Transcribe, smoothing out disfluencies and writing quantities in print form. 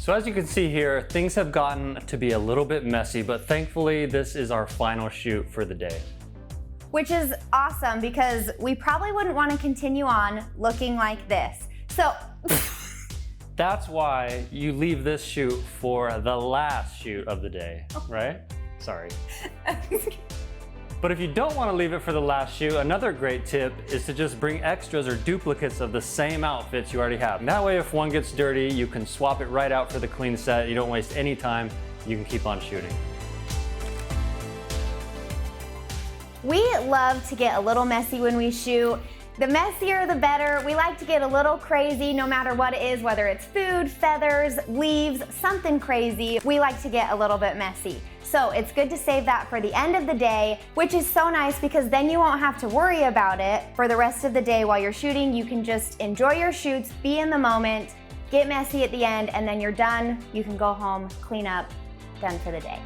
So as you can see here, things have gotten to be a little bit messy, but thankfully this is our final shoot for the day. Which is awesome because we probably wouldn't want to continue on looking like this. So that's why you leave this shoot for the last shoot of the day, right? Sorry. But if you don't want to leave it for the last shoot, another great tip is to just bring extras or duplicates of the same outfits you already have. And that way, if one gets dirty, you can swap it right out for the clean set. You don't waste any time. You can keep on shooting. We love to get a little messy when we shoot. The messier, the better. We like to get a little crazy no matter what it is, whether it's food, feathers, leaves, something crazy. We like to get a little bit messy. So it's good to save that for the end of the day, which is so nice because then you won't have to worry about it for the rest of the day while you're shooting. You can just enjoy your shoots, be in the moment, get messy at the end, and then you're done. You can go home, clean up, done for the day.